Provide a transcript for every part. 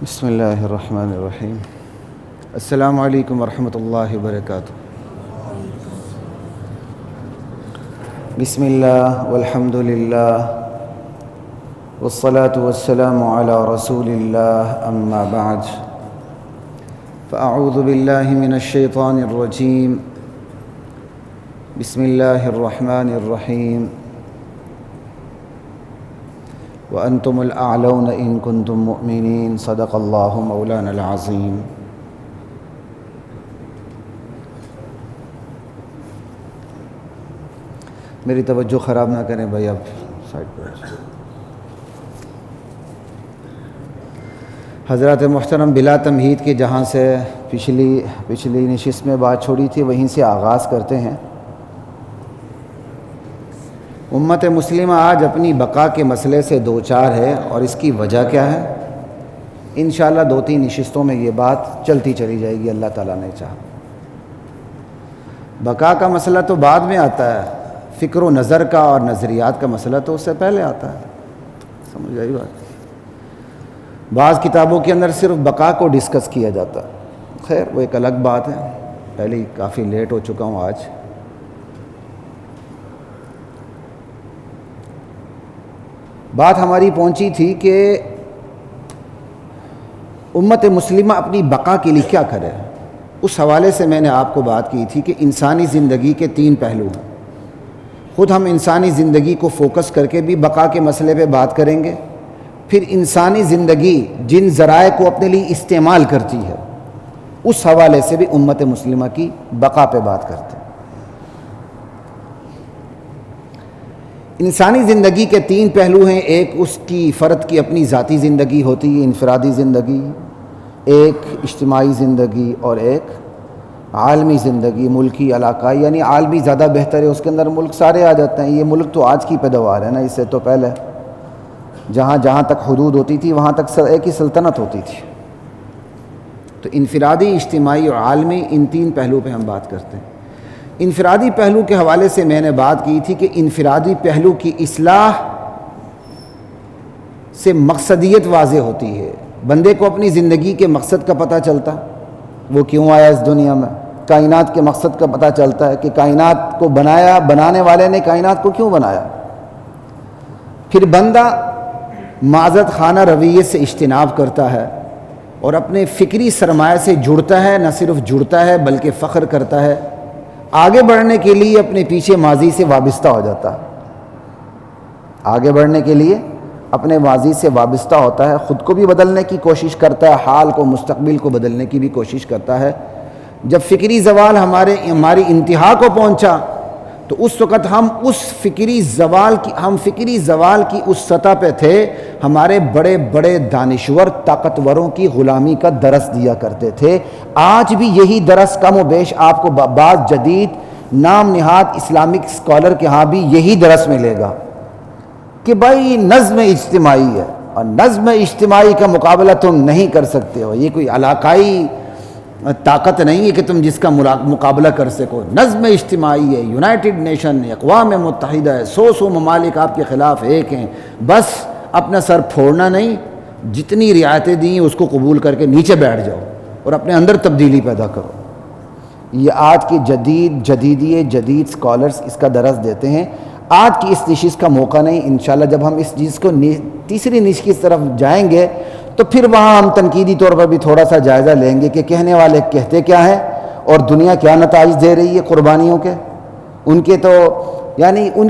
بسم اللہ الرحمن الرحیم۔ السلام علیکم ورحمۃ اللہ وبرکاتہ۔ بسم اللہ والحمد للہ والصلاة والسلام علی رسول اللہ، اما بعد فاعوذ باللہ من الشیطان الرجیم۔ بسم اللہ الرحمن الرحیم۔ وَأَنْتُمُ الْأَعْلَوْنَ إِن كُنتُم مُؤْمِنِينَ صدق اللہ مولانا العظیم۔ میری توجہ خراب نہ کریں بھائی، اب سائڈ پر۔ حضرات محترم، بلا تمہید کے جہاں سے پچھلی نشست میں بات چھوڑی تھی وہیں سے آغاز کرتے ہیں۔ امت مسلمہ آج اپنی بقا کے مسئلے سے دوچار ہے، اور اس کی وجہ کیا ہے؟ انشاءاللہ 2-3 نشستوں میں یہ بات چلتی چلی جائے گی، اللہ تعالیٰ نے چاہا۔ بقا کا مسئلہ تو بعد میں آتا ہے، فکر و نظر کا اور نظریات کا مسئلہ تو اس سے پہلے آتا ہے۔ سمجھ آئی بات؟ بعض کتابوں کے اندر صرف بقا کو ڈسکس کیا جاتا ہے، خیر وہ ایک الگ بات ہے، پہلے ہی کافی لیٹ ہو چکا ہوں آج۔ بات ہماری پہنچی تھی کہ امت مسلمہ اپنی بقا کے لیے کیا کرے۔ اس حوالے سے میں نے آپ کو بات کی تھی کہ انسانی زندگی کے 3 پہلو ہیں۔ خود ہم انسانی زندگی کو فوکس کر کے بھی بقا کے مسئلے پہ بات کریں گے، پھر انسانی زندگی جن ذرائع کو اپنے لیے استعمال کرتی ہے اس حوالے سے بھی امت مسلمہ کی بقا پہ بات کرتے ہیں۔ انسانی زندگی کے 3 پہلو ہیں۔ ایک اس کی فرد کی اپنی ذاتی زندگی ہوتی ہے، انفرادی زندگی، ایک اجتماعی زندگی، اور ایک عالمی زندگی، ملکی، علاقائی، یعنی عالمی زیادہ بہتر ہے، اس کے اندر ملک سارے آ جاتے ہیں۔ یہ ملک تو آج کی پیداوار ہے نا، اس سے تو پہلے جہاں تک حدود ہوتی تھی وہاں تک ایک ہی سلطنت ہوتی تھی۔ تو انفرادی، اجتماعی اور عالمی، ان 3 پہلو پہ ہم بات کرتے ہیں۔ انفرادی پہلو کے حوالے سے میں نے بات کی تھی کہ انفرادی پہلو کی اصلاح سے مقصدیت واضح ہوتی ہے، بندے کو اپنی زندگی کے مقصد کا پتہ چلتا، وہ کیوں آیا اس دنیا میں، کائنات کے مقصد کا پتہ چلتا ہے کہ کائنات کو بنانے والے نے کائنات کو کیوں بنایا۔ پھر بندہ معذرت خانہ رویے سے اجتناب کرتا ہے اور اپنے فکری سرمایہ سے جڑتا ہے، نہ صرف جڑتا ہے بلکہ فخر کرتا ہے، آگے بڑھنے کے لیے اپنے پیچھے ماضی سے وابستہ ہو جاتا ہے، آگے بڑھنے کے لیے اپنے ماضی سے وابستہ ہوتا ہے، خود کو بھی بدلنے کی کوشش کرتا ہے، حال کو، مستقبل کو بدلنے کی بھی کوشش کرتا ہے۔ جب فکری زوال ہماری انتہا کو پہنچا تو اس وقت ہم فکری زوال کی اس سطح پہ تھے، ہمارے بڑے بڑے دانشور طاقتوروں کی غلامی کا درس دیا کرتے تھے۔ آج بھی یہی درس کم و بیش آپ کو بعض جدید نام نہاد اسلامک اسکالر کے ہاں بھی یہی درس ملے گا کہ بھائی نظم اجتماعی ہے، اور نظم اجتماعی کا مقابلہ تم نہیں کر سکتے ہو، یہ کوئی علاقائی طاقت نہیں ہے کہ تم جس کا مقابلہ کر سکو، نظم اجتماعی ہے، یونائٹڈ نیشن ہے، اقوام متحدہ ہے، 100 ممالک آپ کے خلاف ایک ہیں، بس اپنا سر پھوڑنا نہیں، جتنی رعایتیں دی ہیں اس کو قبول کر کے نیچے بیٹھ جاؤ اور اپنے اندر تبدیلی پیدا کرو۔ یہ آج کے جدید اسکالرز اس کا درس دیتے ہیں۔ آج کی اس نشست کا موقع نہیں، انشاءاللہ جب ہم اس چیز کو تیسری نشست کی طرف جائیں گے تو پھر وہاں ہم تنقیدی طور پر بھی تھوڑا سا جائزہ لیں گے کہ کہنے والے کہتے کیا ہیں اور دنیا کیا نتائج دے رہی ہے قربانیوں کے۔ ان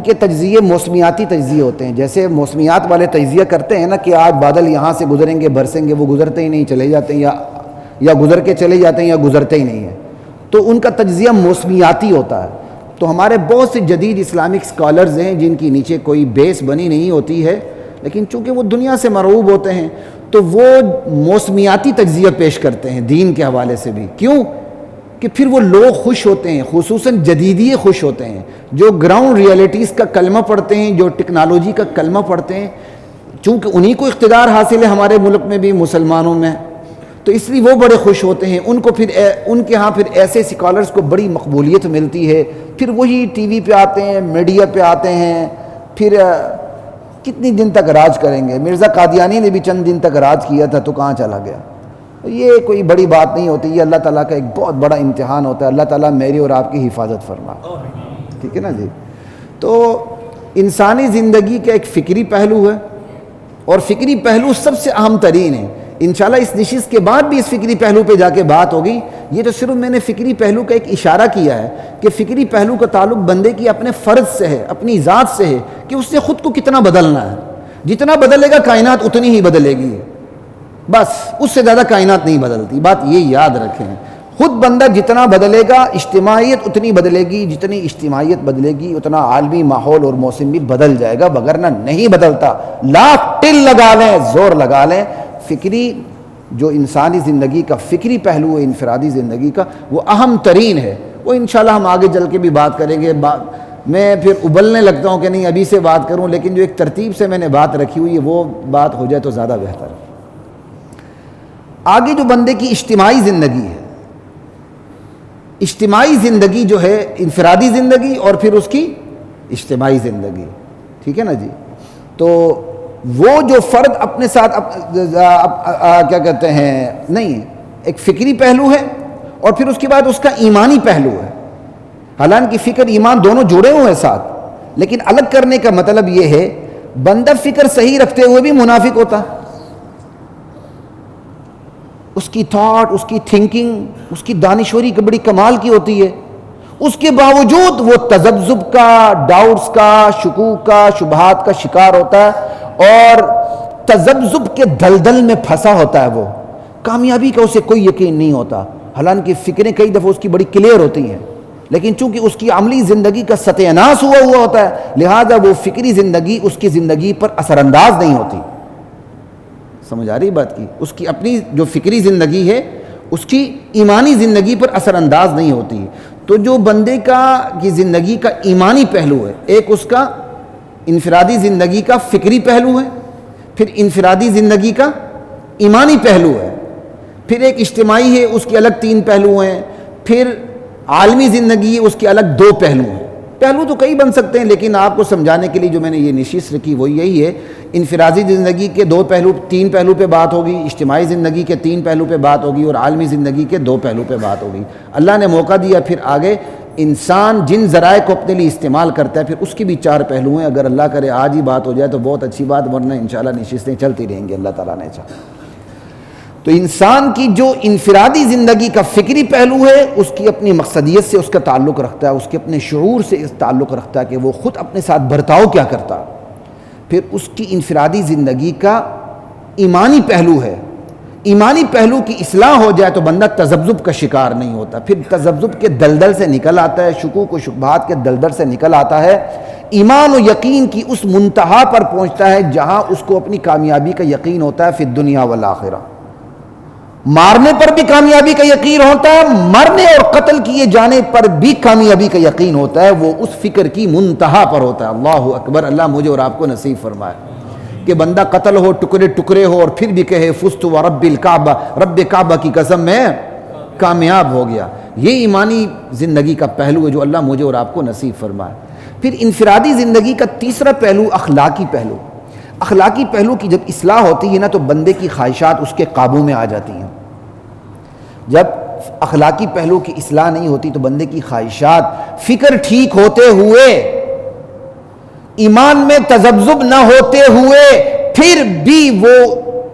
کے تجزیے موسمیاتی تجزیے ہوتے ہیں، جیسے موسمیات والے تجزیہ کرتے ہیں نا کہ آج بادل یہاں سے گزریں گے، برسیں گے، وہ گزرتے ہی نہیں، چلے جاتے ہیں، یا گزر کے چلے جاتے ہیں یا گزرتے ہی نہیں ہیں، تو ان کا تجزیہ موسمیاتی ہوتا ہے۔ تو ہمارے بہت سے جدید اسلامک اسکالرز ہیں جن کی نیچے کوئی بیس بنی نہیں ہوتی ہے، لیکن چونکہ وہ دنیا سے مرعوب ہوتے ہیں تو وہ موسمیاتی تجزیہ پیش کرتے ہیں دین کے حوالے سے بھی۔ کیوں؟ کہ پھر وہ لوگ خوش ہوتے ہیں، خصوصاً جدیدیے خوش ہوتے ہیں، جو گراؤنڈ ریئلٹیز کا کلمہ پڑھتے ہیں، جو ٹیکنالوجی کا کلمہ پڑھتے ہیں، چونکہ انہی کو اقتدار حاصل ہے ہمارے ملک میں بھی، مسلمانوں میں، تو اس لیے وہ بڑے خوش ہوتے ہیں۔ ان کے ہاں پھر ایسے اسکالرز کو بڑی مقبولیت ملتی ہے، پھر وہی ٹی وی پہ آتے ہیں، میڈیا پہ آتے ہیں، پھر کتنی دن تک راج کریں گے؟ مرزا قادیانی نے بھی چند دن تک راج کیا تھا تو کہاں چلا گیا؟ یہ کوئی بڑی بات نہیں ہوتی، یہ اللہ تعالیٰ کا ایک بہت بڑا امتحان ہوتا ہے. اللہ تعالیٰ میری اور آپ کی حفاظت فرمائے. ٹھیک ہے نا جی. تو انسانی زندگی کا ایک فکری پہلو ہے، اور فکری پہلو سب سے اہم ترین ہے. انشاءاللہ اس نشست کے بعد بھی اس فکری پہلو پہ جا کے بات ہوگی. یہ تو صرف میں نے فکری پہلو کا ایک اشارہ کیا ہے کہ فکری پہلو کا تعلق بندے کی اپنے فرض سے ہے، اپنی ذات سے ہے کہ اس نے خود کو کتنا بدلنا ہے. جتنا بدلے گا کائنات اتنی ہی بدلے گی، بس اس سے زیادہ کائنات نہیں بدلتی. بات یہ یاد رکھیں، خود بندہ جتنا بدلے گا اجتماعیت اتنی بدلے گی، جتنی اجتماعیت بدلے گی اتنا عالمی ماحول اور موسم بھی بدل جائے گا، وگرنہ نہیں بدلتا. لاکھ ٹل لگا لیں، زور لگا لیں، فکری جو انسانی زندگی کا فکری پہلو ہے انفرادی زندگی کا، وہ اہم ترین ہے. وہ انشاءاللہ ہم آگے چل کے بھی بات کریں گے. میں پھر ابلنے لگتا ہوں کہ نہیں ابھی سے بات کروں، لیکن جو ایک ترتیب سے میں نے بات رکھی ہوئی ہے وہ بات ہو جائے تو زیادہ بہتر ہے. آگے جو بندے کی اجتماعی زندگی ہے، اجتماعی زندگی جو ہے انفرادی زندگی اور پھر اس کی اجتماعی زندگی. ٹھیک ہے نا جی. تو وہ جو فرد اپنے ساتھ کیا کہتے ہیں، نہیں ایک فکری پہلو ہے اور پھر اس کے بعد اس کا ایمانی پہلو ہے. حالانکہ فکر ایمان دونوں جڑے ہوئے ہیں ساتھ، لیکن الگ کرنے کا مطلب یہ ہے بندہ فکر صحیح رکھتے ہوئے بھی منافق ہوتا ہے. اس کی تھاٹ، اس کی تھنکنگ، اس کی دانشوری بڑی کمال کی ہوتی ہے، اس کے باوجود وہ تذبذب کا، ڈاؤٹس کا، شکوک کا، شبہات کا شکار ہوتا ہے اور تذبذب کے دلدل میں پھنسا ہوتا ہے. وہ کامیابی کا اسے کوئی یقین نہیں ہوتا، حالانکہ فکریں کئی دفعہ اس کی بڑی کلیئر ہوتی ہیں، لیکن چونکہ اس کی عملی زندگی کا ستیہ ناس ہوا ہوتا ہے، لہذا وہ فکری زندگی اس کی زندگی پر اثر انداز نہیں ہوتی. سمجھ آ رہی بات کی؟ اس کی اپنی جو فکری زندگی ہے اس کی ایمانی زندگی پر اثر انداز نہیں ہوتی. تو جو بندے کی زندگی کا ایمانی پہلو ہے، ایک اس کا انفرادی زندگی کا فکری پہلو ہے، پھر انفرادی زندگی کا ایمانی پہلو ہے، پھر ایک اجتماعی ہے اس کے الگ 3 پہلو ہیں، پھر عالمی زندگی ہے اس کے الگ 2 پہلو ہیں. پہلو تو کئی بن سکتے ہیں، لیکن آپ کو سمجھانے کے لیے جو میں نے یہ نشست رکھی وہ یہی ہے. انفرادی زندگی کے 2 پہلو، 3 پہلو پہ بات ہوگی، اجتماعی زندگی کے 3 پہلو پہ بات ہوگی اور عالمی زندگی کے 2 پہلو پہ بات ہوگی. اللہ نے موقع دیا پھر آگے انسان جن ذرائع کو اپنے لیے استعمال کرتا ہے پھر اس کی بھی 4 پہلو ہیں. اگر اللہ کرے آج ہی بات ہو جائے تو بہت اچھی بات، ورنہ انشاءاللہ نشستیں چلتی رہیں گی اللہ تعالیٰ نے چاہا. تو انسان کی جو انفرادی زندگی کا فکری پہلو ہے اس کی اپنی مقصدیت سے اس کا تعلق رکھتا ہے، اس کے اپنے شعور سے اس تعلق رکھتا ہے کہ وہ خود اپنے ساتھ برتاؤ کیا کرتا. پھر اس کی انفرادی زندگی کا ایمانی پہلو ہے. ایمانی پہلو کی اصلاح ہو جائے تو بندہ تذبذب کا شکار نہیں ہوتا، پھر تذبذب کے دلدل سے نکل آتا ہے، شکوک و شبہات کے دلدل سے نکل آتا ہے، ایمان و یقین کی اس منتہا پر پہنچتا ہے جہاں اس کو اپنی کامیابی کا یقین ہوتا ہے فی الدنیا والآخرہ. مارنے پر بھی کامیابی کا یقین ہوتا ہے، مرنے اور قتل کیے جانے پر بھی کامیابی کا یقین ہوتا ہے. وہ اس فکر کی منتہا پر ہوتا ہے. اللہ اکبر. اللہ مجھے اور آپ کو نصیب فرمائے کہ بندہ قتل ہو، ٹکڑے ٹکڑے ہو اور پھر بھی کہے فزت ورب الکعبہ، رب کعبہ کی قسم میں کامیاب ہو گیا. یہ ایمانی زندگی کا پہلو ہے جو اللہ مجھے اور آپ کو نصیب فرمائے. پھر انفرادی زندگی کا تیسرا پہلو اخلاقی پہلو. اخلاقی پہلو کی جب اصلاح ہوتی ہے نا تو بندے کی خواہشات اس کے قابو میں آ جاتی ہیں. جب اخلاقی پہلو کی اصلاح نہیں ہوتی تو بندے کی خواہشات، فکر ٹھیک ہوتے ہوئے، ایمان میں تذبذب نہ ہوتے ہوئے پھر بھی وہ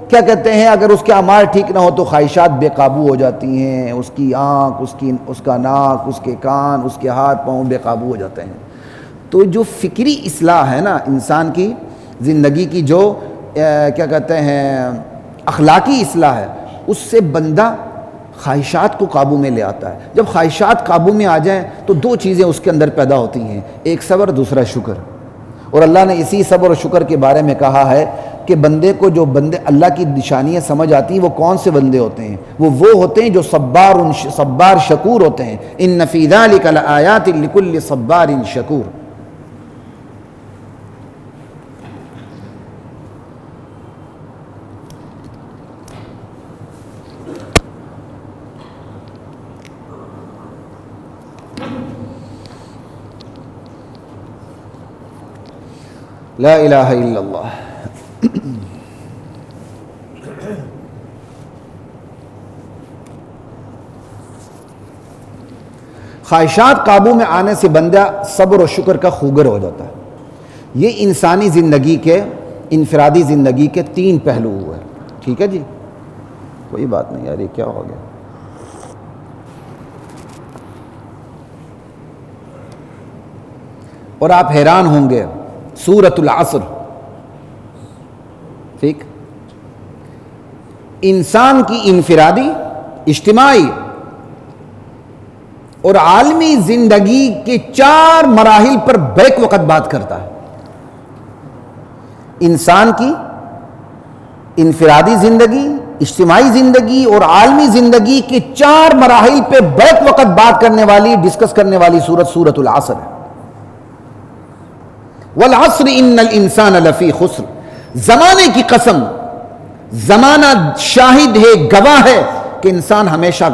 کیا کہتے ہیں، اگر اس کے اعمال ٹھیک نہ ہو تو خواہشات بے قابو ہو جاتی ہیں. اس کی آنکھ، اس کا ناک، اس کے کان، اس کے ہاتھ پاؤں بے قابو ہو جاتے ہیں. تو جو فکری اصلاح ہے نا انسان کی زندگی کی، جو کیا کہتے ہیں اخلاقی اصلاح ہے، اس سے بندہ خواہشات کو قابو میں لے آتا ہے. جب خواہشات قابو میں آ جائیں تو 2 چیزیں اس کے اندر پیدا ہوتی ہیں، ایک صبر، دوسرا شکر. اور اللہ نے اسی صبر اور شکر کے بارے میں کہا ہے کہ بندے کو جو بندے اللہ کی نشانیاں سمجھ آتی ہیں وہ کون سے بندے ہوتے ہیں؟ وہ ہوتے ہیں جو صبار شکور ہوتے ہیں. ان فی ذلک لآیات لکل صبار شکور. لا الہ الا اللہ. خواہشات قابو میں آنے سے بندہ صبر و شکر کا خوگر ہو جاتا ہے. یہ انسانی زندگی کے، انفرادی زندگی کے 3 پہلو ہوئے. ٹھیک ہے جی، کوئی بات نہیں یار، یہ کیا ہو گیا. اور آپ حیران ہوں گے، سورۃ العصر، ٹھیک، انسان کی انفرادی، اجتماعی اور عالمی زندگی کے 4 مراحل پر بیک وقت بات کرتا ہے. انسان کی انفرادی زندگی، اجتماعی زندگی اور عالمی زندگی کے 4 مراحل پہ بیک وقت بات کرنے والی، ڈسکس کرنے والی سورۃ العصر ہے. والعصر ان الانسان لفی خسر. زمانے کی قسم، زمانہ شاہد ہے، گواہ ہے کہ انسان ہمیشہ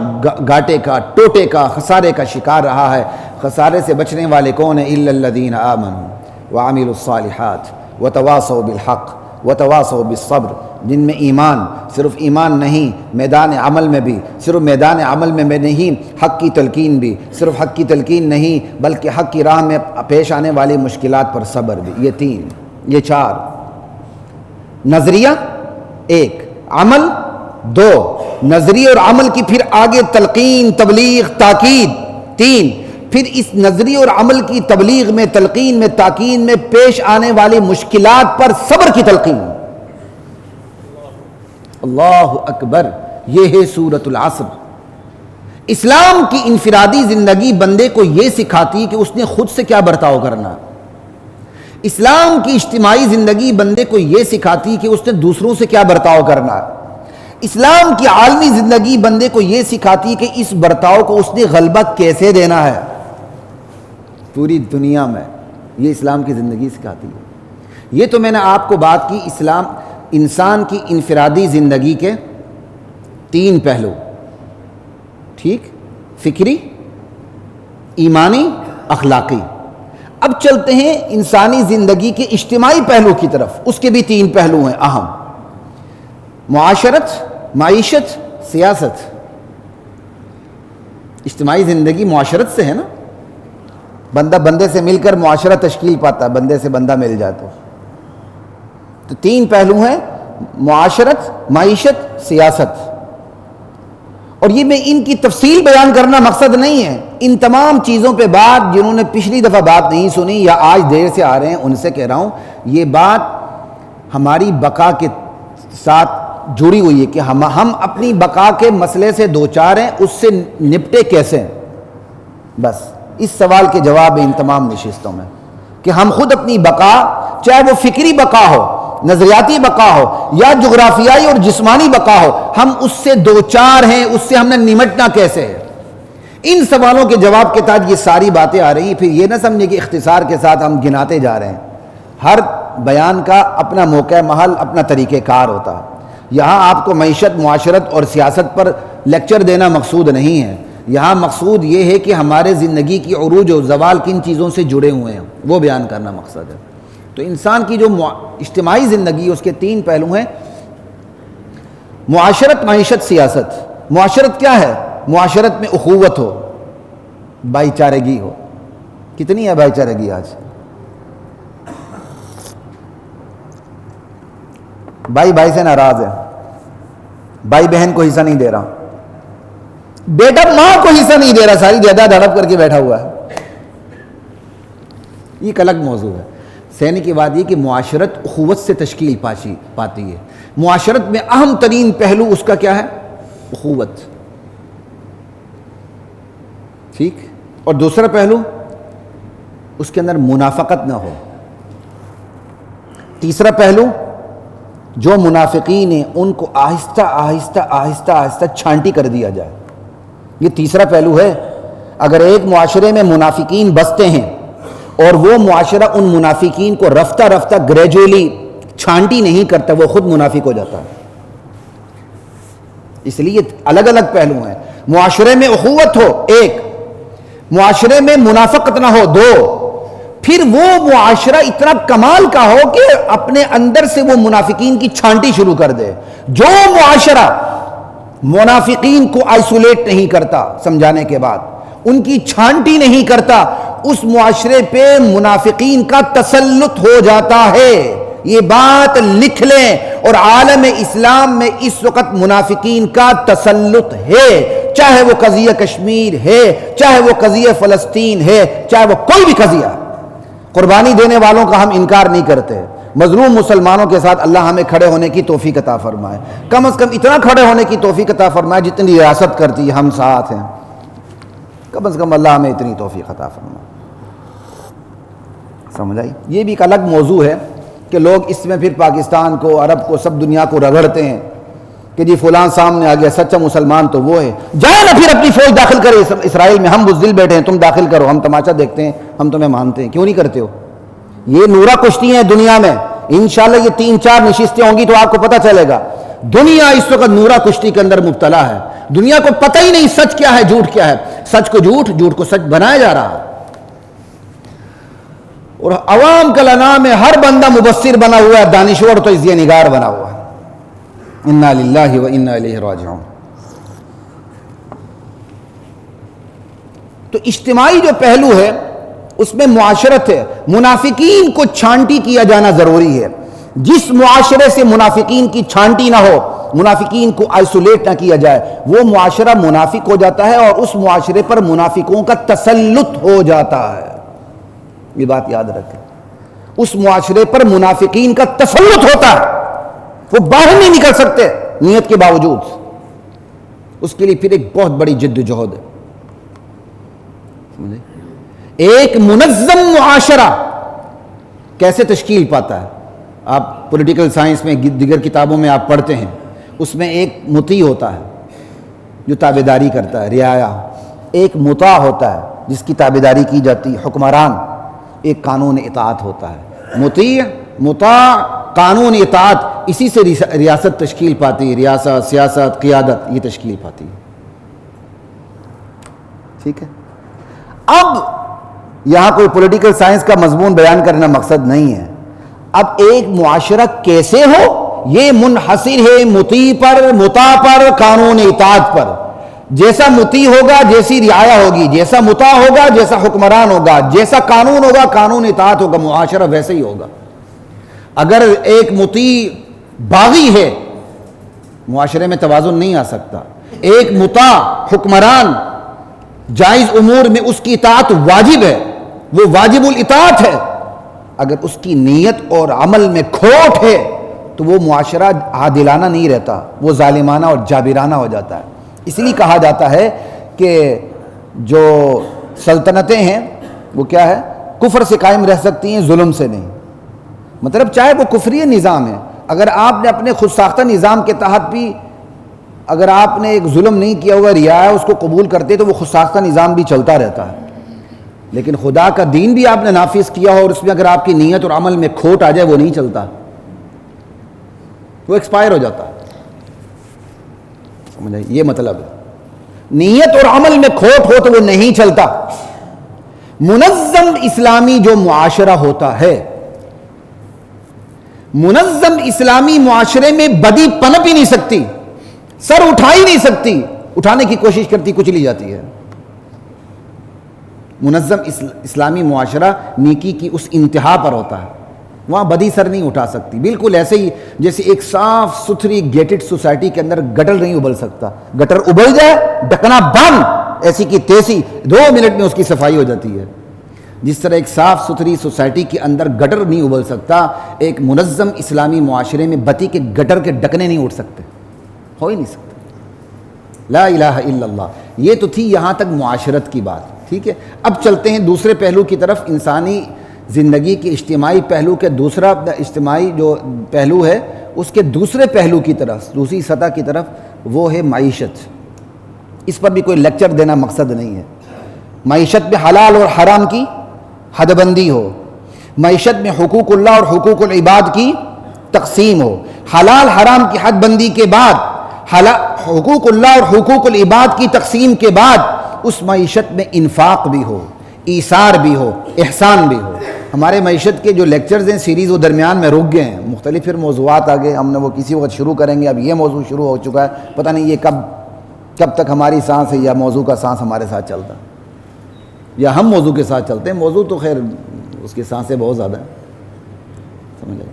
گھاٹے کا، ٹوٹے کا، خسارے کا شکار رہا ہے. خسارے سے بچنے والے کون ہیں؟ الا الذین آمنوا وعملوا الصالحات وتواصوا بالحق وتواصوا بالصبر. جن میں ایمان، صرف ایمان نہیں، میدان عمل میں بھی، صرف میدان عمل میں نہیں، حق کی تلقین بھی، صرف حق کی تلقین نہیں بلکہ حق کی راہ میں پیش آنے والی مشکلات پر صبر بھی. یہ 3، یہ 4. نظریہ 1، عمل 2، نظریہ اور عمل کی پھر آگے تلقین، تبلیغ، تاکید 3، پھر اس نظریہ اور عمل کی تبلیغ میں، تلقین میں، تاکید میں پیش آنے والی مشکلات پر صبر کی تلقین. اللہ اکبر. یہ ہے سورۃ العصر. اسلام کی انفرادی زندگی بندے کو یہ سکھاتی کہ اس نے خود سے کیا برتاؤ کرنا. اسلام کی اجتماعی زندگی بندے کو یہ سکھاتی کہ اس نے دوسروں سے کیا برتاؤ کرنا. اسلام کی عالمی زندگی بندے کو یہ سکھاتی کہ اس برتاؤ کو اس نے غلبہ کیسے دینا ہے پوری دنیا میں. یہ اسلام کی زندگی سکھاتی ہے. یہ تو میں نے آپ کو بات کی اسلام، انسان کی انفرادی زندگی کے 3 پہلو، ٹھیک، فکری، ایمانی، اخلاقی. اب چلتے ہیں انسانی زندگی کے اجتماعی پہلو کی طرف. اس کے بھی 3 پہلو ہیں اہم: معاشرت، معیشت، سیاست. اجتماعی زندگی معاشرت سے ہے نا، بندہ بندے سے مل کر معاشرہ تشکیل پاتا ہے، بندے سے بندہ مل جائے تو 3 پہلو ہیں: معاشرت، معیشت، سیاست. اور یہ میں ان کی تفصیل بیان کرنا مقصد نہیں ہے. ان تمام چیزوں پہ بات، جنہوں نے پچھلی دفعہ بات نہیں سنی یا آج دیر سے آ رہے ہیں، ان سے کہہ رہا ہوں یہ بات ہماری بقا کے ساتھ جڑی ہوئی ہے کہ ہم اپنی بقا کے مسئلے سے دوچار ہیں، اس سے نپٹے کیسے ہیں. بس اس سوال کے جواب ہیں ان تمام نشستوں میں کہ ہم خود اپنی بقا، چاہے وہ فکری بقا ہو، نظریاتی بقا ہو یا جغرافیائی اور جسمانی بقا ہو، ہم اس سے دوچار ہیں، اس سے ہم نے نمٹنا کیسے ہے. ان سوالوں کے جواب کے تحت یہ ساری باتیں آ رہی ہیں. پھر یہ نہ سمجھے کہ اختصار کے ساتھ ہم گناتے جا رہے ہیں. ہر بیان کا اپنا موقع، محل، اپنا طریقہ کار ہوتا ہے. یہاں آپ کو معیشت، معاشرت اور سیاست پر لیکچر دینا مقصود نہیں ہے. یہاں مقصود یہ ہے کہ ہمارے زندگی کی عروج و زوال کن چیزوں سے جڑے ہوئے ہیں، وہ بیان کرنا مقصد ہے. تو انسان کی جو اجتماعی زندگی، اس کے 3 پہلو ہیں: معاشرت، معیشت، سیاست. معاشرت کیا ہے؟ معاشرت میں اخوت ہو، بھائی چارگی ہو. کتنی ہے بھائی چارگی آج؟ بھائی بھائی سے ناراض ہے، بھائی بہن کو حصہ نہیں دے رہا، بیٹا ماں کو حصہ نہیں دے رہا، ساری جائیداد ہڑپ کر کے بیٹھا ہوا ہے. یہ ایک الگ موضوع ہے. کہنے کی بات یہ کہ معاشرت اخوت سے تشکیل پاتی ہے. معاشرت میں اہم ترین پہلو اس کا کیا ہے؟ اخوت. ٹھیک. اور دوسرا پہلو، اس کے اندر منافقت نہ ہو. تیسرا پہلو، جو منافقین ہیں ان کو آہستہ آہستہ آہستہ آہستہ چھانٹی کر دیا جائے. یہ تیسرا پہلو ہے. اگر ایک معاشرے میں منافقین بستے ہیں اور وہ معاشرہ ان منافقین کو رفتہ رفتہ گریجولی چھانٹی نہیں کرتا، وہ خود منافق ہو جاتا ہے. اس لیے الگ الگ پہلو ہیں. معاشرے میں اخوت ہو 1، معاشرے میں منافقت نہ ہو 2، پھر وہ معاشرہ اتنا کمال کا ہو کہ اپنے اندر سے وہ منافقین کی چھانٹی شروع کر دے. جو معاشرہ منافقین کو آئسولیٹ نہیں کرتا سمجھانے کے بعد, ان کی چھانٹی نہیں کرتا, اس معاشرے پہ منافقین کا تسلط ہو جاتا ہے. یہ بات لکھ لیں. اور عالم اسلام میں اس وقت منافقین کا تسلط ہے, چاہے وہ قضیہ کشمیر ہے, چاہے وہ قضیہ فلسطین ہے, چاہے وہ کوئی بھی قضیہ. قربانی دینے والوں کا ہم انکار نہیں کرتے. مظلوم مسلمانوں کے ساتھ اللہ ہمیں کھڑے ہونے کی توفیق عطا فرمائے. کم از کم اتنا کھڑے ہونے کی توفیق عطا فرمائے جتنی ریاست کرتی ہے, ہم ساتھ ہیں. کم از کم اللہ ہمیں اتنی توفیق عطا فرمائے. سمجھ آئی؟ یہ بھی ایک الگ موضوع ہے کہ لوگ اس میں پھر پاکستان کو, عرب کو, سب دنیا کو رگڑتے ہیں کہ جی فلان سامنے آ گیا, سچا مسلمان تو وہ ہے. جائے نا پھر اپنی فوج داخل کرے اسرائیل میں. ہم بزدل بیٹھے ہیں, تم داخل کرو, ہم تماشا دیکھتے ہیں, ہم تمہیں مانتے ہیں. کیوں نہیں کرتے ہو؟ یہ نورا کشتی ہیں دنیا میں. انشاءاللہ یہ 3-4 نشستیں ہوں گی تو آپ کو پتہ چلے گا. دنیا اس وقت نورا کشتی کے اندر مبتلا ہے. دنیا کو پتہ ہی نہیں سچ کیا ہے, جھوٹ کیا ہے. سچ کو جھوٹ, جھوٹ کو سچ بنایا جا رہا ہے. اور عوام کا لنا میں ہر بندہ مبصر بنا ہوا ہے, دانشور تو عزیہ نگار بنا ہوا ہے. انا للہ و انا الیہ راجعون. تو اجتماعی جو پہلو ہے اس میں معاشرت ہے. منافقین کو چھانٹی کیا جانا ضروری ہے. جس معاشرے سے منافقین کی چھانٹی نہ ہو, منافقین کو آئسولیٹ نہ کیا جائے, وہ معاشرہ منافق ہو جاتا ہے اور اس معاشرے پر منافقوں کا تسلط ہو جاتا ہے. یہ بات یاد رکھیں. اس معاشرے پر منافقین کا تسلط ہوتا ہے, وہ باہر نہیں نکل سکتے نیت کے باوجود. اس کے لیے پھر ایک بہت بڑی جد و جہد ہے. سمجھے؟ ایک منظم معاشرہ کیسے تشکیل پاتا ہے؟ آپ پولیٹیکل سائنس میں, دیگر کتابوں میں آپ پڑھتے ہیں, اس میں ایک مطیع ہوتا ہے جو تابعداری کرتا ہے, رعایا. ایک مطاع ہوتا ہے جس کی تابعداری کی جاتی ہے, حکمران. ایک قانون اطاعت ہوتا ہے. مطیع, مطاع, قانون اطاعت, اسی سے ریاست تشکیل پاتی ہے. ریاست, سیاست, قیادت, یہ تشکیل پاتی ہے. ٹھیک ہے. اب یہاں کوئی پولیٹیکل سائنس کا مضمون بیان کرنا مقصد نہیں ہے. اب ایک معاشرہ کیسے ہو, یہ منحصر ہے مطیع پر, مطاع پر, قانون اطاعت پر. جیسا مطیع ہوگا, جیسی رعایا ہوگی, جیسا مطاع ہوگا, جیسا حکمران ہوگا, جیسا قانون ہوگا, قانون اطاعت ہوگا, معاشرہ ویسے ہی ہوگا. اگر ایک مطیع باغی ہے, معاشرے میں توازن نہیں آ سکتا. ایک مطاع حکمران, جائز امور میں اس کی اطاعت واجب ہے, وہ واجب الاطاعت ہے. اگر اس کی نیت اور عمل میں کھوٹ ہے تو وہ معاشرہ عادلانہ نہیں رہتا, وہ ظالمانہ اور جابرانہ ہو جاتا ہے. اس لیے کہا جاتا ہے کہ جو سلطنتیں ہیں وہ کیا ہے, کفر سے قائم رہ سکتی ہیں, ظلم سے نہیں. مطلب چاہے وہ کفری نظام ہے, اگر آپ نے اپنے خود ساختہ نظام کے تحت بھی اگر آپ نے ایک ظلم نہیں کیا ہوا, رعایا اس کو قبول کرتے, تو وہ خود ساختہ نظام بھی چلتا رہتا ہے. لیکن خدا کا دین بھی آپ نے نافذ کیا ہو اور اس میں اگر آپ کی نیت اور عمل میں کھوٹ آ جائے, وہ نہیں چلتا, وہ ایکسپائر ہو جاتا. سمجھ آئی؟ یہ مطلب ہے. نیت اور عمل میں کھوٹ ہو تو وہ نہیں چلتا. منظم اسلامی جو معاشرہ ہوتا ہے, منظم اسلامی معاشرے میں بدی پنپ ہی نہیں سکتی, سر اٹھا ہی نہیں سکتی, اٹھانے کی کوشش کرتی کچلی جاتی ہے. منظم اسلامی معاشرہ نیکی کی اس انتہا پر ہوتا ہے, وہاں بدی سر نہیں اٹھا سکتی. بالکل ایسے ہی جیسے ایک صاف ستھری گیٹڈ سوسائٹی کے اندر گٹر نہیں ابل سکتا. گٹر ابل جائے, ڈکنا بند, ایسی کی تیسی 2 منٹ میں اس کی صفائی ہو جاتی ہے. جس طرح ایک صاف ستھری سوسائٹی کے اندر گٹر نہیں ابل سکتا, ایک منظم اسلامی معاشرے میں بتی کے گٹر کے ڈکنے نہیں اٹھ سکتے, ہو ہی نہیں سکتے. لا الہ الا اللہ. یہ تو تھی یہاں تک معاشرت کی بات. ٹھیک ہے. اب چلتے ہیں دوسرے پہلو کی طرف, انسانی زندگی کے اجتماعی پہلو کے دوسرا اجتماعی جو پہلو ہے اس کے دوسرے پہلو کی طرف, دوسری سطح کی طرف, وہ ہے معیشت. اس پر بھی کوئی لیکچر دینا مقصد نہیں ہے. معیشت میں حلال اور حرام کی حد بندی ہو, معیشت میں حقوق اللہ اور حقوق العباد کی تقسیم ہو, حلال حرام کی حد بندی کے بعد, حقوق اللہ اور حقوق العباد کی تقسیم کے بعد اس معیشت میں انفاق بھی ہو, ایثار بھی ہو، احسان بھی ہو۔ ہمارے معیشت کے جو لیکچرز ہیں سیریز وہ درمیان میں رک گئے ہیں، مختلف پھر موضوعات آگے ہم نے وہ کسی وقت شروع کریں گے۔ اب یہ موضوع شروع ہو چکا ہے، پتہ نہیں یہ کب تک ہماری سانس ہے یا موضوع کا سانس ہمارے ساتھ چلتا ہے یا ہم موضوع کے ساتھ چلتے ہیں۔ موضوع تو خیر اس کی سانسیں بہت زیادہ ہیں، سمجھ آئے؟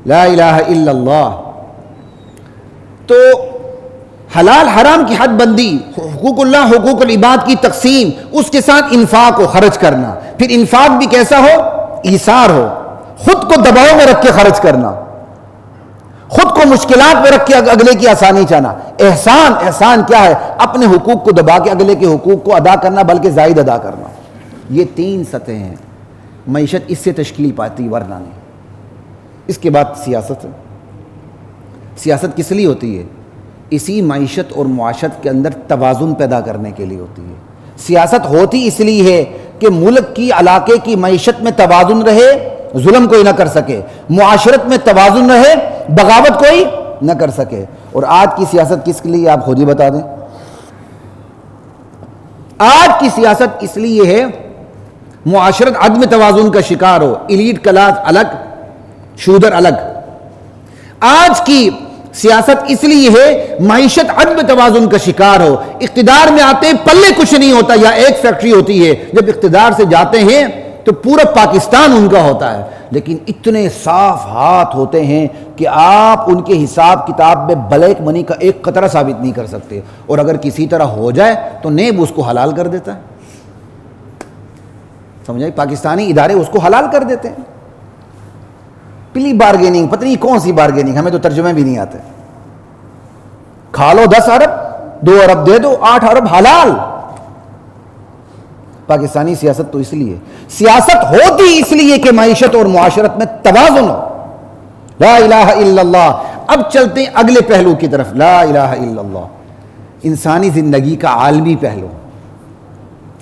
لا الہ الا اللہ۔ تو حلال حرام کی حد بندی، حقوق اللہ حقوق العباد کی تقسیم، اس کے ساتھ انفاق و خرچ کرنا، پھر انفاق بھی کیسا ہو؟ ایثار ہو، خود کو دباؤ میں رکھ کے خرچ کرنا، خود کو مشکلات میں رکھ کے اگلے کی آسانی چاہنا۔ احسان کیا ہے؟ اپنے حقوق کو دبا کے اگلے کے حقوق کو ادا کرنا، بلکہ زائد ادا کرنا۔ یہ 3 سطحیں ہیں، معیشت اس سے تشکیل پاتی ورنہ نہیں۔ اس کے بعد سیاست ہے۔ سیاست کس لیے ہوتی ہے؟ اسی معیشت اور معاشرت کے اندر توازن پیدا کرنے کے لیے ہوتی ہے۔ سیاست ہوتی اس لیے ہے کہ ملک کی، علاقے کی معیشت میں توازن رہے، ظلم کوئی نہ کر سکے، معاشرت میں توازن رہے، بغاوت کوئی نہ کر سکے۔ اور آج کی سیاست کس کے لیے آپ خود ہی بتا دیں؟ آج کی سیاست اس لیے ہے معاشرت عدم توازن کا شکار ہو، ایلیٹ کلاس الگ، شودر الگ۔ آج کی سیاست اس لیے ہے معیشت عدم توازن کا شکار ہو، اقتدار میں آتے ہیں پلے کچھ نہیں ہوتا، یا ایک فیکٹری ہوتی ہے، جب اقتدار سے جاتے ہیں تو پورا پاکستان ان کا ہوتا ہے، لیکن اتنے صاف ہاتھ ہوتے ہیں کہ آپ ان کے حساب کتاب میں بلیک منی کا ایک قطرہ ثابت نہیں کر سکتے، اور اگر کسی طرح ہو جائے تو نیب اس کو حلال کر دیتا ہے۔ سمجھائے؟ پاکستانی ادارے اس کو حلال کر دیتے ہیں۔ پلی بارگیننگ، پتہ نہیں کون سی بارگیننگ، ہمیں تو ترجمے بھی نہیں آتے۔ کھا لو 10 ارب، 2 ارب دے دو، 8 ارب حلال۔ پاکستانی سیاست تو اس لیے، سیاست ہوتی اس لیے کہ معیشت اور معاشرت میں توازن ہو۔ لا الہ الا اللہ۔ اب چلتے ہیں اگلے پہلو کی طرف، لا الہ الا اللہ، انسانی زندگی کا عالمی پہلو۔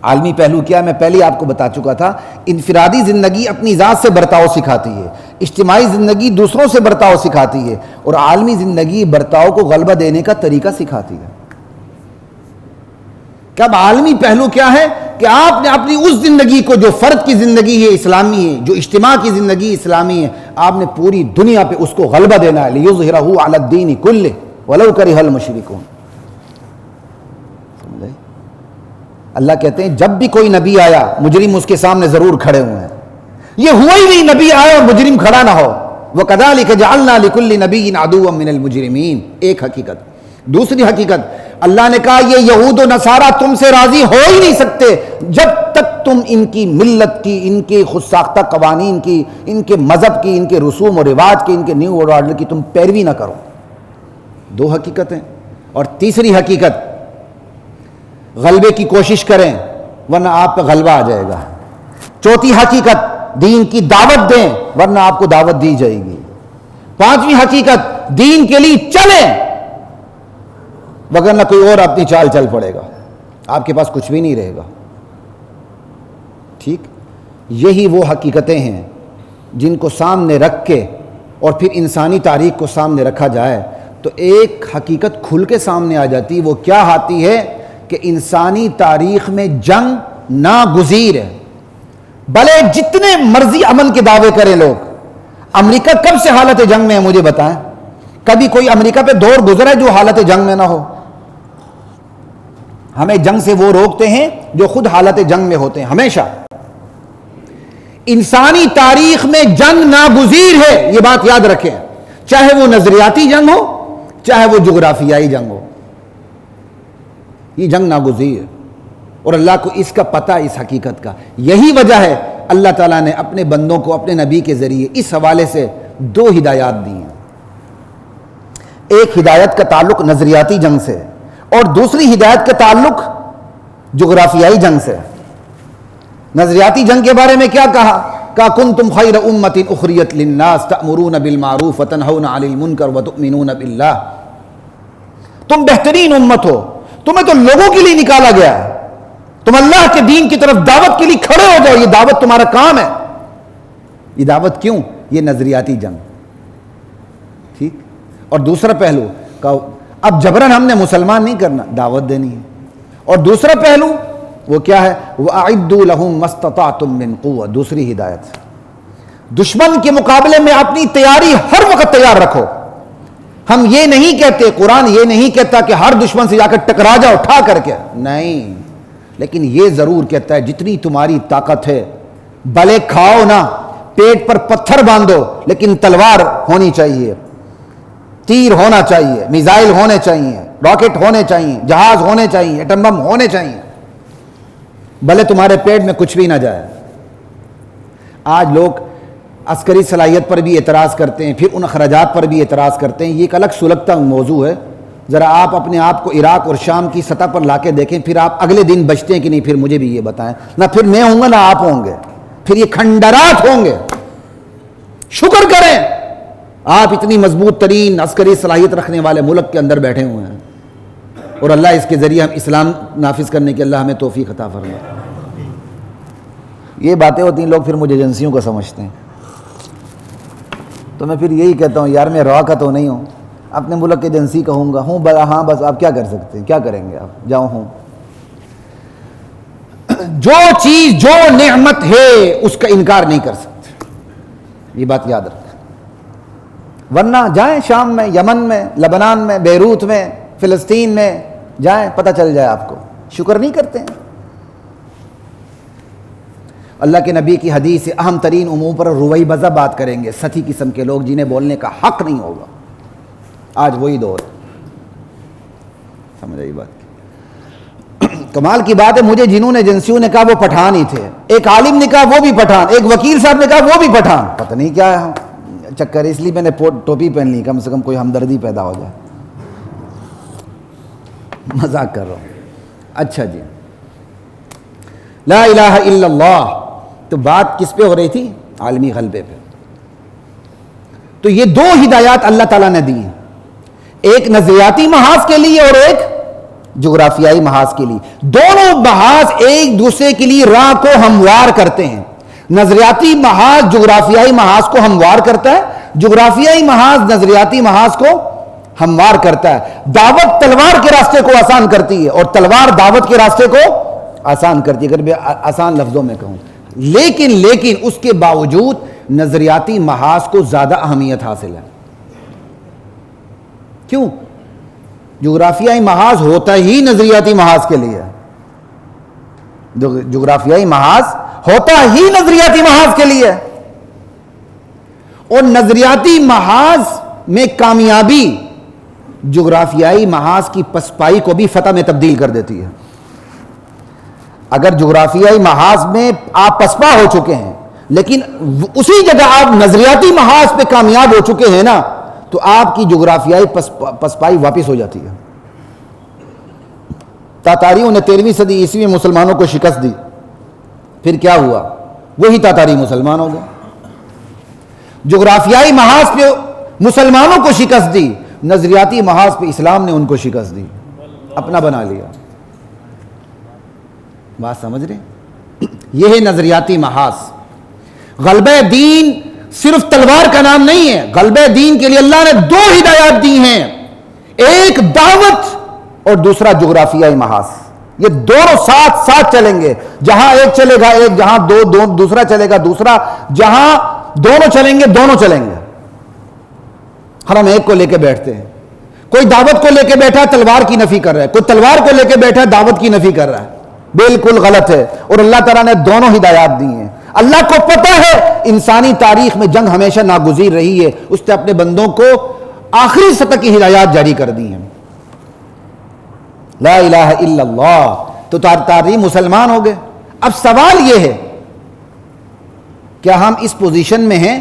عالمی پہلو کیا؟ میں پہلے آپ کو بتا چکا تھا، انفرادی زندگی اپنی ذات سے برتاؤ سکھاتی ہے، اجتماعی زندگی دوسروں سے برتاؤ سکھاتی ہے، اور عالمی زندگی برتاؤ کو غلبہ دینے کا طریقہ سکھاتی ہے۔ کب عالمی پہلو کیا ہے؟ کہ آپ نے اپنی اس زندگی کو جو فرد کی زندگی ہے اسلامی ہے، جو اجتماع کی زندگی اسلامی ہے، آپ نے پوری دنیا پہ اس کو غلبہ دینا ہے، لِيُظْهِرَهُ عَلَى الدِّينِ كُلِّهِ وَلَوْ كَرِهَ الْمُشْرِكُونَ۔ اللہ کہتے ہیں جب بھی کوئی نبی آیا مجرم اس کے سامنے ضرور کھڑے ہوئے ہیں، یہ ہوا ہی نہیں نبی آیا اور مجرم کھڑا نہ ہو۔ وَكَذَلِكَ جَعَلْنَا لِكُلِّ نَبِيٍّ عَدُوًّا مِّنَ الْمُجْرِمِينَ، ایک حقیقت۔ دوسری حقیقت، اللہ نے کہا یہ یہود و نصارہ تم سے راضی ہو ہی نہیں سکتے جب تک تم ان کی ملت کی، ان کے خود ساختہ قوانین کی، ان کے مذہب کی، ان کے رسوم و رواج کی، ان کے نیو ورلڈ آرڈر کی تم پیروی نہ کرو۔ 2 حقیقتیں۔ اور تیسری حقیقت، غلبے کی کوشش کریں ورنہ آپ پہ غلبہ آ جائے گا۔ چوتھی حقیقت، دین کی دعوت دیں ورنہ آپ کو دعوت دی جائے گی۔ 5ویں حقیقت، دین کے لیے چلیں وگرنہ کوئی اور اپنی چال چل پڑے گا، آپ کے پاس کچھ بھی نہیں رہے گا۔ ٹھیک؟ یہی وہ حقیقتیں ہیں جن کو سامنے رکھ کے اور پھر انسانی تاریخ کو سامنے رکھا جائے تو ایک حقیقت کھل کے سامنے آ جاتی۔ وہ کیا آتی ہے؟ کہ انسانی تاریخ میں جنگ ناگزیر ہے، بھلے جتنے مرضی امن کے دعوے کریں لوگ۔ امریکہ کب سے حالت جنگ میں ہے مجھے بتائیں؟ کبھی کوئی امریکہ پہ دور گزرا ہے جو حالت جنگ میں نہ ہو؟ ہمیں جنگ سے وہ روکتے ہیں جو خود حالت جنگ میں ہوتے ہیں ہمیشہ۔ انسانی تاریخ میں جنگ ناگزیر ہے، یہ بات یاد رکھیں، چاہے وہ نظریاتی جنگ ہو چاہے وہ جغرافیائی جنگ ہو، یہ جنگ ناگزیر ہے، اور اللہ کو اس کا پتہ، اس حقیقت کا۔ یہی وجہ ہے اللہ تعالیٰ نے اپنے بندوں کو اپنے نبی کے ذریعے اس حوالے سے 2 ہدایات دی ہیں۔ ایک ہدایت کا تعلق نظریاتی جنگ سے اور دوسری ہدایت کا تعلق جغرافیائی جنگ سے۔ نظریاتی جنگ کے بارے میں کیا کہا؟ کہ کنتم خیر امۃ اخرجت للناس تأمرون بالمعروف وتنہون عن المنکر وتؤمنون باللہ، تم بہترین امت ہو، تمہیں تو لوگوں کے لیے نکالا گیا ہے، تم اللہ کے دین کی طرف دعوت کے لیے کھڑے ہو جاؤ، یہ دعوت تمہارا کام ہے۔ یہ دعوت کیوں؟ یہ نظریاتی جنگ۔ ٹھیک؟ اور دوسرا پہلو کہ اب جبرن ہم نے مسلمان نہیں کرنا، دعوت دینی ہے۔ اور دوسرا پہلو وہ کیا ہے؟ وَأَعِدُّوا لَهُم مَّا اسْتَطَعْتُم مِّن قُوَّةٍ، دوسری ہدایت، دشمن کے مقابلے میں اپنی تیاری ہر وقت تیار رکھو۔ ہم یہ نہیں کہتے، قرآن یہ نہیں کہتا کہ ہر دشمن سے جا کر ٹکرا جاؤ اٹھا کر کے، نہیں، لیکن یہ ضرور کہتا ہے جتنی تمہاری طاقت ہے بھلے کھاؤ نا، پیٹ پر پتھر باندھو، لیکن تلوار ہونی چاہیے، تیر ہونا چاہیے، میزائل ہونے چاہیے، راکٹ ہونے چاہیے، جہاز ہونے چاہیے، ایٹم بم ہونے چاہیے، بھلے تمہارے پیٹ میں کچھ بھی نہ جائے۔ آج لوگ عسکری صلاحیت پر بھی اعتراض کرتے ہیں، پھر ان اخراجات پر بھی اعتراض کرتے ہیں، یہ ایک الگ سلگتا موضوع ہے۔ ذرا آپ اپنے آپ کو عراق اور شام کی سطح پر لا کے دیکھیں، پھر آپ اگلے دن بچتے ہیں کہ نہیں، پھر مجھے بھی یہ بتائیں، نہ پھر میں ہوں گا نہ آپ ہوں گے، پھر یہ کھنڈرات ہوں گے۔ شکر کریں آپ اتنی مضبوط ترین عسکری صلاحیت رکھنے والے ملک کے اندر بیٹھے ہوئے ہیں، اور اللہ اس کے ذریعے ہم اسلام نافذ کرنے کی اللہ ہمیں توفیق عطا فرمائے۔ یہ باتیں ہوتی ہیں، لوگ پھر مجھے ایجنسیوں کا سمجھتے ہیں، تو میں پھر یہی کہتا ہوں یار میں روا کا تو نہیں ہوں، اپنے ملک کی ایجنسی کہوں گا ہوں، ہاں بس آپ کیا کر سکتے ہیں، کیا کریں گے، آپ جاؤ ہوں۔ جو چیز جو نعمت ہے اس کا انکار نہیں کر سکتے، یہ بات یاد رکھیں، ورنہ جائیں شام میں، یمن میں، لبنان میں، بیروت میں، فلسطین میں جائیں، پتہ چل جائے آپ کو، شکر نہیں کرتے ہیں۔ اللہ کے نبی کی حدیث سے اہم ترین امور پر رویبضہ بات کریں گے، سطحی قسم کے لوگ جنہیں بولنے کا حق نہیں ہوگا۔ آج وہی دور، سمجھ آئی بات؟ کمال کی بات ہے، مجھے جنہوں نے ایجنسیوں نے کہا وہ پٹھان ہی تھے، ایک عالم نے کہا وہ بھی پٹھان، ایک وکیل صاحب نے کہا وہ بھی پٹھان، پتہ نہیں کیا ہے چکر، اس لیے میں نے ٹوپی پہن لی، کم سے کم کوئی ہمدردی پیدا ہو جائے۔ مذاق کر رہا ہوں۔ اچھا جی، لا الہ الا اللہ، تو بات کس پہ ہو رہی تھی؟ عالمی غلبے پہ۔ تو یہ دو ہدایات اللہ تعالیٰ نے دی ہیں، ایک نظریاتی محاذ کے لیے اور ایک جغرافیائی محاذ کے لیے۔ دونوں محاذ ایک دوسرے کے لیے راہ کو ہموار کرتے ہیں۔ نظریاتی محاذ جغرافیائی محاذ کو ہموار کرتا ہے، جغرافیائی محاذ نظریاتی محاذ کو ہموار کرتا ہے۔ دعوت تلوار کے راستے کو آسان کرتی ہے اور تلوار دعوت کے راستے کو آسان کرتی ہے، اگر میں آسان لفظوں میں کہوں، لیکن اس کے باوجود نظریاتی محاذ کو زیادہ اہمیت حاصل ہے۔ کیوں؟ جغرافیائی محاذ ہوتا ہی نظریاتی محاذ کے لیے، جغرافیائی محاذ ہوتا ہی نظریاتی محاذ کے لیے، اور نظریاتی محاذ میں کامیابی جغرافیائی محاذ کی پسپائی کو بھی فتح میں تبدیل کر دیتی ہے۔ اگر جغرافیائی محاذ میں آپ پسپا ہو چکے ہیں لیکن اسی جگہ آپ نظریاتی محاذ پہ کامیاب ہو چکے ہیں نا، تو آپ کی جغرافیائی پسپائی واپس ہو جاتی ہے۔ تاتاریوں نے 13ویں صدی عیسوی میں مسلمانوں کو شکست دی، پھر کیا ہوا؟ وہی تاتاری مسلمان ہو گئے۔ جغرافیائی محاذ پہ مسلمانوں کو شکست دی، نظریاتی محاذ پہ اسلام نے ان کو شکست دی، اپنا بنا لیا۔ بات سمجھ رہے؟ یہ ہے نظریاتی محاذ۔ غلبہ دین صرف تلوار کا نام نہیں ہے، غلبہ دین کے لیے اللہ نے دو ہدایات دی ہیں، ایک دعوت اور دوسرا جغرافیائی محاذ۔ یہ دونوں ساتھ ساتھ چلیں گے، جہاں ایک چلے گا ایک، جہاں دوسرا چلے گا دوسرا، جہاں دونوں چلیں گے دونوں چلیں گے۔ ہم ایک کو لے کے بیٹھتے ہیں، کوئی دعوت کو لے کے بیٹھا تلوار کی نفی کر رہا ہے، کوئی تلوار کو لے کے بیٹھا دعوت کی نفی کر رہا ہے، بالکل غلط ہے۔ اور اللہ تعالیٰ نے دونوں ہدایات دی ہیں۔ اللہ کو پتہ ہے انسانی تاریخ میں جنگ ہمیشہ ناگزیر رہی ہے، اس نے اپنے بندوں کو آخری سطح کی ہدایات جاری کر دی ہیں۔ لا الہ الا اللہ، تو تاری مسلمان ہو گئے۔ اب سوال یہ ہے، کیا ہم اس پوزیشن میں ہیں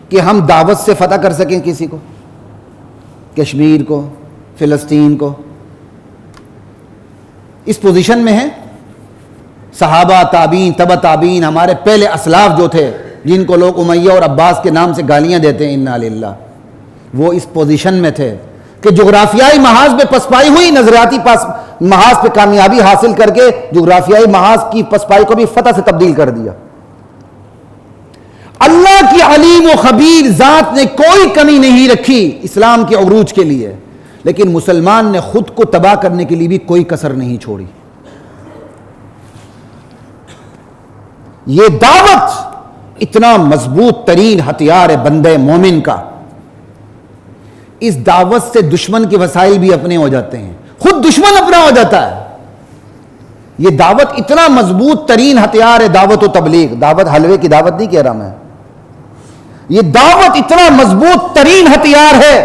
کہ ہم دعوت سے فتح کر سکیں کسی کو؟ کشمیر کو، فلسطین کو، اس پوزیشن میں ہیں؟ صحابہ، تابعین، تبع تابعین، ہمارے پہلے اسلاف جو تھے جن کو لوگ امیہ اور عباس کے نام سے گالیاں دیتے ہیں، انا للہ، وہ اس پوزیشن میں تھے کہ جغرافیائی محاذ پہ پسپائی ہوئی، نظریاتی محاذ پہ کامیابی حاصل کر کے جغرافیائی محاذ کی پسپائی کو بھی فتح سے تبدیل کر دیا۔ اللہ کی علیم و خبیر ذات نے کوئی کمی نہیں رکھی اسلام کے عروج کے لیے، لیکن مسلمان نے خود کو تباہ کرنے کے لیے بھی کوئی کسر نہیں چھوڑی۔ یہ دعوت اتنا مضبوط ترین ہتھیار ہے بندے مومن کا، اس دعوت سے دشمن کے وسائل بھی اپنے ہو جاتے ہیں، خود دشمن اپنا ہو جاتا ہے۔ یہ دعوت اتنا مضبوط ترین ہتھیار ہے، دعوت و تبلیغ، دعوت حلوے کی دعوت نہیں کہہ رہا میں، یہ دعوت اتنا مضبوط ترین ہتھیار ہے،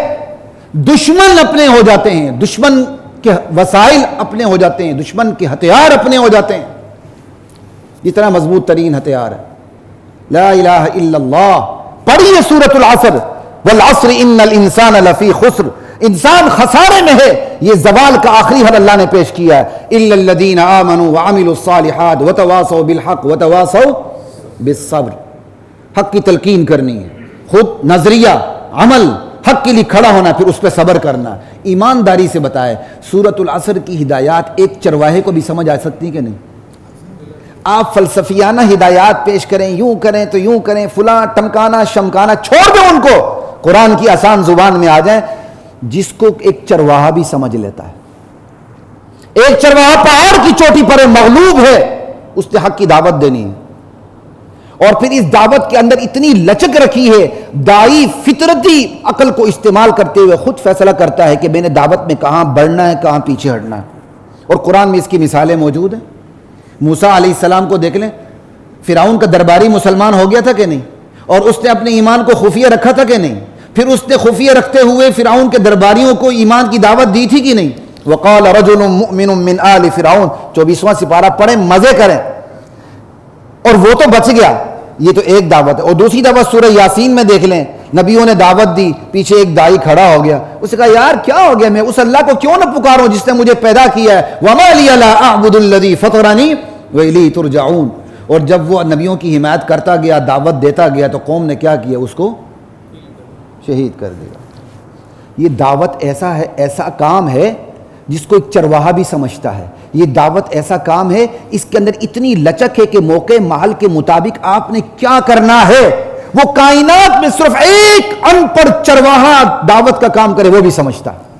دشمن اپنے ہو جاتے ہیں، دشمن کے وسائل اپنے ہو جاتے ہیں، دشمن کے ہتھیار اپنے ہو جاتے ہیں، اتنا مضبوط ترین ہتھیار ہے۔ لا الہ الا اللہ، پڑھیے سورۃ العصر، والعصر ان الانسان لفی خسر، انسان خسارے میں ہے، یہ زوال کا آخری حل اللہ نے پیش کیا ہے، الا الذین آمنوا وعملوا الصالحات وتواصوا بالحق وتواصوا بالصبر۔ حق کی تلقین کرنی ہے، خود نظریہ عمل حق کے لیے کھڑا ہونا، پھر اس پہ صبر کرنا، ایمانداری سے بتائے۔ سورۃ العصر کی ہدایات ایک چرواہے کو بھی سمجھ آ سکتی کہ نہیں؟ آپ فلسفیانہ ہدایات پیش کریں، یوں کریں تو یوں کریں، فلاں ٹمکانا شمکانا چھوڑ دیں ان کو، قرآن کی آسان زبان میں آ جائیں، جس کو ایک چرواہا بھی سمجھ لیتا ہے۔ ایک چرواہا پہاڑ کی چوٹی پر ہے، مغلوب ہے، اس نے حق کی دعوت دینی ہے، اور پھر اس دعوت کے اندر اتنی لچک رکھی ہے، داعی فطرتی عقل کو استعمال کرتے ہوئے خود فیصلہ کرتا ہے کہ میں نے دعوت میں کہاں بڑھنا ہے، کہاں پیچھے ہٹنا ہے، اور قرآن میں اس کی مثالیں موجود ہیں۔ موسیٰ علیہ السلام کو دیکھ لیں، فرعون کا درباری مسلمان ہو گیا تھا کہ نہیں، اور اس نے اپنے ایمان کو خفیہ رکھا تھا کہ نہیں، پھر اس نے خفیہ رکھتے ہوئے فرعون کے درباریوں کو ایمان کی دعوت دی تھی کہ نہیں۔ وقال رجل مؤمن من آل فرعون، 24واں سپارہ پڑھیں، مزے کریں، اور وہ تو بچ گیا، یہ تو ایک دعوت ہے۔ اور دوسری دعوت سورہ یاسین میں دیکھ لیں، نبیوں نے دعوت دی، پیچھے ایک داعی کھڑا ہو گیا، اس نے کہا یار کیا ہو گیا، میں اس اللہ کو کیوں نہ پکاروں جس نے مجھے پیدا کیا ہے، وما لی لا اعبد الذی فطرنی وإلیہ ترجعون۔ اور جب وہ نبیوں کی حمایت کرتا گیا، دعوت دیتا گیا، تو قوم نے کیا کیا، اس کو شہید کر دیا۔ یہ دعوت ایسا ہے، ایسا کام ہے جس کو ایک چرواہا بھی سمجھتا ہے، یہ دعوت ایسا کام ہے، اس کے اندر اتنی لچک ہے کہ موقع محل کے مطابق آپ نے کیا کرنا ہے، وہ کائنات میں صرف ایک ان پڑھ چرواہا دعوت کا کام کرے وہ بھی سمجھتا ہے۔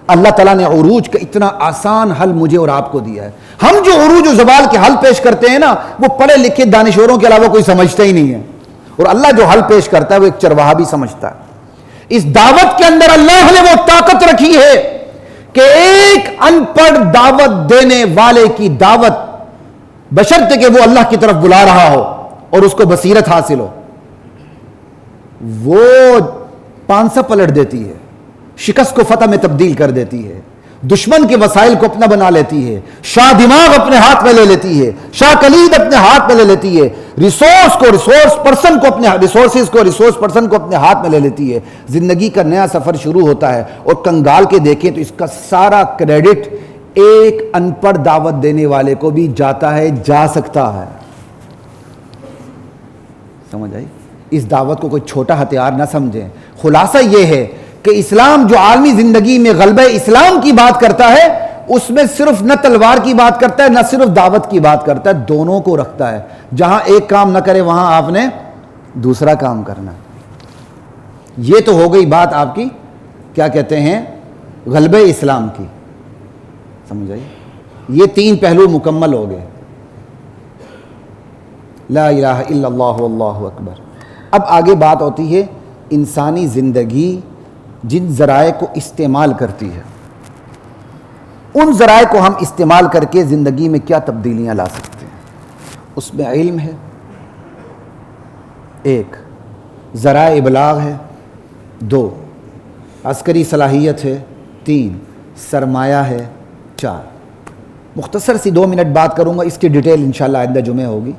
اللہ تعالیٰ نے عروج کا اتنا آسان حل مجھے اور آپ کو دیا ہے۔ ہم جو عروج و زوال کے حل پیش کرتے ہیں نا، وہ پڑھے لکھے دانشوروں کے علاوہ کوئی سمجھتا ہی نہیں ہے، اور اللہ جو حل پیش کرتا ہے وہ ایک چرواہا بھی سمجھتا ہے۔ اس دعوت کے اندر اللہ نے وہ طاقت رکھی ہے کہ ایک ان پڑھ دعوت دینے والے کی دعوت، بشرطے کہ وہ اللہ کی طرف بلا رہا ہو اور اس کو بصیرت حاصل ہو، وہ پانسا پلٹ دیتی ہے، شکست کو فتح میں تبدیل کر دیتی ہے، دشمن کے وسائل کو اپنا بنا لیتی ہے، شاہ دماغ اپنے ہاتھ میں لے لیتی ہے، شاہ کلید اپنے ہاتھ میں لے لیتی ہے، ریسورس پرسن کو اپنے ہاتھ میں لے لیتی ہے، زندگی کا نیا سفر شروع ہوتا ہے۔ اور کنگال کے دیکھیں تو اس کا سارا کریڈٹ ایک ان پڑھ دعوت دینے والے کو بھی جاتا ہے، جا سکتا ہے۔ سمجھ آئی؟ اس دعوت کو کوئی چھوٹا ہتھیار نہ سمجھیں۔ خلاصہ یہ ہے کہ اسلام جو عالمی زندگی میں غلبہ اسلام کی بات کرتا ہے، اس میں صرف نہ تلوار کی بات کرتا ہے، نہ صرف دعوت کی بات کرتا ہے، دونوں کو رکھتا ہے۔ جہاں ایک کام نہ کرے وہاں آپ نے دوسرا کام کرنا۔ یہ تو ہو گئی بات آپ کی کیا کہتے ہیں، غلبہ اسلام کی، سمجھ آئی؟ یہ تین پہلو مکمل ہو گئے، لا الہ الا اللہ واللہ اکبر۔ اب آگے بات ہوتی ہے انسانی زندگی جن ذرائع کو استعمال کرتی ہے، ان ذرائع کو ہم استعمال کر کے زندگی میں کیا تبدیلیاں لا سکتے ہیں۔ اس میں علم ہے، ایک ذرائع ابلاغ ہے، دو عسکری صلاحیت ہے، تین سرمایہ ہے، چار مختصر سی 2 منٹ بات کروں گا، اس کی ڈیٹیل انشاءاللہ آئندہ جمعہ ہوگی،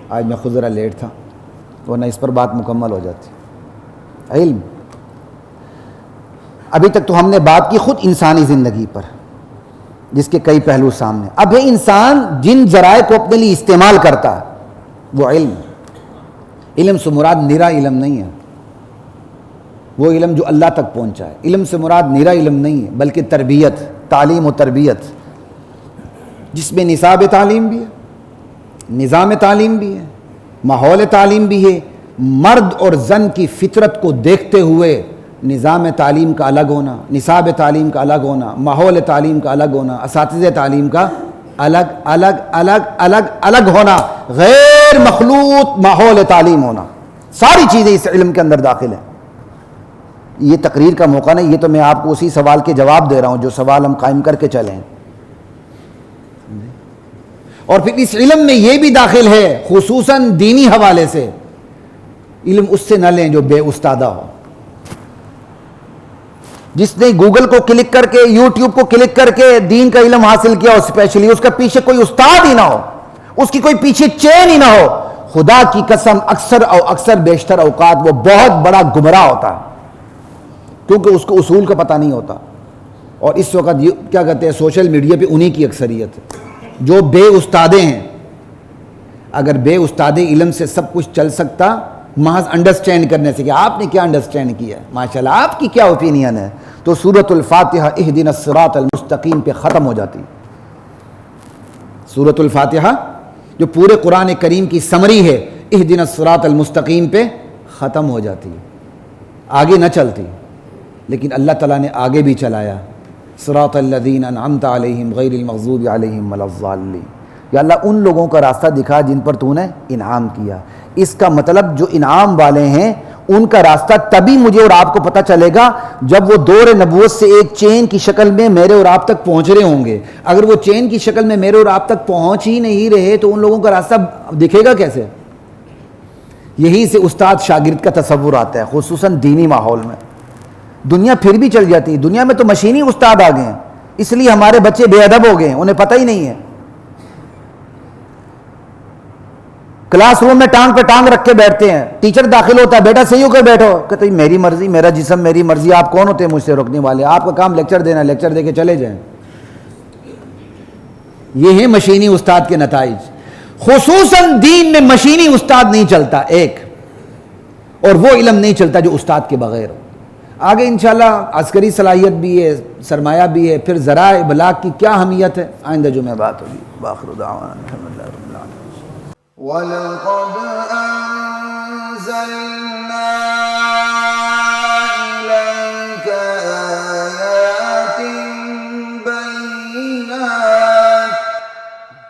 آج میں خود ذرا لیٹ تھا ورنہ اس پر بات مکمل ہو جاتی۔ علم، ابھی تک تو ہم نے بات کی خود انسانی زندگی پر جس کے کئی پہلو سامنے، اب ہے انسان جن ذرائع کو اپنے لیے استعمال کرتا ہے وہ علم۔ علم سے مراد نرا علم نہیں ہے، وہ علم جو اللہ تک پہنچا ہے۔ علم سے مراد نرا علم نہیں ہے بلکہ تربیت، تعلیم و تربیت، جس میں نصاب تعلیم بھی ہے، نظام تعلیم بھی ہے، ماحول تعلیم بھی ہے، مرد اور زن کی فطرت کو دیکھتے ہوئے نظام تعلیم کا الگ ہونا، نصاب تعلیم کا الگ ہونا، ماحول تعلیم کا الگ ہونا، اساتذہ تعلیم کا الگ الگ الگ الگ الگ ہونا، غیر مخلوط ماحول تعلیم ہونا، ساری چیزیں اس علم کے اندر داخل ہیں۔ یہ تقریر کا موقع نہیں، یہ تو میں آپ کو اسی سوال کے جواب دے رہا ہوں جو سوال ہم قائم کر کے چلیں۔ اور پھر اس علم میں یہ بھی داخل ہے، خصوصاً دینی حوالے سے، علم اس سے نہ لیں جو بے استادہ ہو۔ جس نے گوگل کو کلک کر کے، یوٹیوب کو کلک کر کے دین کا علم حاصل کیا ہو اسپیشلی، اس کا پیچھے کوئی استاد ہی نہ ہو، اس کی کوئی پیچھے چین ہی نہ ہو، خدا کی قسم اکثر بیشتر اوقات وہ بہت بڑا گمراہ ہوتا ہے، کیونکہ اس کو اصول کا پتہ نہیں ہوتا۔ اور اس وقت کیا کہتے ہیں، سوشل میڈیا پہ انہی کی اکثریت ہے جو بے استادے ہیں۔ اگر بے استادے علم سے سب کچھ چل سکتا، محض انڈرسٹینڈ کرنے سے کہ آپ نے کیا انڈرسٹینڈ کیا ہے، ماشاءاللہ آپ کی کیا اوپینین ہے، تو سورۃ الفاتحہ اہدنا الصراط المستقیم پہ ختم ہو جاتی۔ سورۃ الفاتحہ جو پورے قرآن کریم کی سمری ہے، اہدنا الصراط المستقیم پہ ختم ہو جاتی، آگے نہ چلتی۔ لیکن اللہ تعالیٰ نے آگے بھی چلایا، صراط الذین انعمت علیہم غیر المغضوب علیہم ولا الضالین، یا اللہ ان لوگوں کا راستہ دکھا جن پر تو نے انعام کیا۔ اس کا مطلب جو انعام والے ہیں ان کا راستہ تبھی مجھے اور آپ کو پتہ چلے گا جب وہ دور نبوت سے ایک چین کی شکل میں میرے اور آپ تک پہنچ رہے ہوں گے۔ اگر وہ چین کی شکل میں میرے اور آپ تک پہنچ ہی نہیں رہے تو ان لوگوں کا راستہ دکھے گا کیسے؟ یہی سے استاد شاگرد کا تصور آتا ہے، خصوصاً دینی ماحول میں۔ دنیا پھر بھی چل جاتی ہے، دنیا میں تو مشینی استاد آ گئے ہیں، اس لیے ہمارے بچے بے ادب ہو گئے ہیں، انہیں پتہ ہی نہیں ہے۔ کلاس روم میں ٹانگ پہ ٹانگ رکھ کے بیٹھتے ہیں، ٹیچر داخل ہوتا ہے، بیٹا صحیح ہو کے بیٹھو، کہتے ہیں میری مرضی، میرا جسم میری مرضی، آپ کون ہوتے ہیں مجھ سے روکنے والے، آپ کا کام لیکچر دینا، لیکچر دے کے چلے جائیں۔ یہ ہیں مشینی استاد کے نتائج۔ خصوصاً دین میں مشینی استاد نہیں چلتا ایک، اور وہ علم نہیں چلتا جو استاد کے بغیر ہو۔ آگے انشاءاللہ عسکری صلاحیت بھی ہے، سرمایہ بھی ہے، پھر ذرائع ابلاغ کی کیا اہمیت ہے، آئندہ جمعہ بات ہوگی۔ وآخر دعوانا الحمدللہ رب العالمین۔ وَلَقَدْ أَنزَلْنَا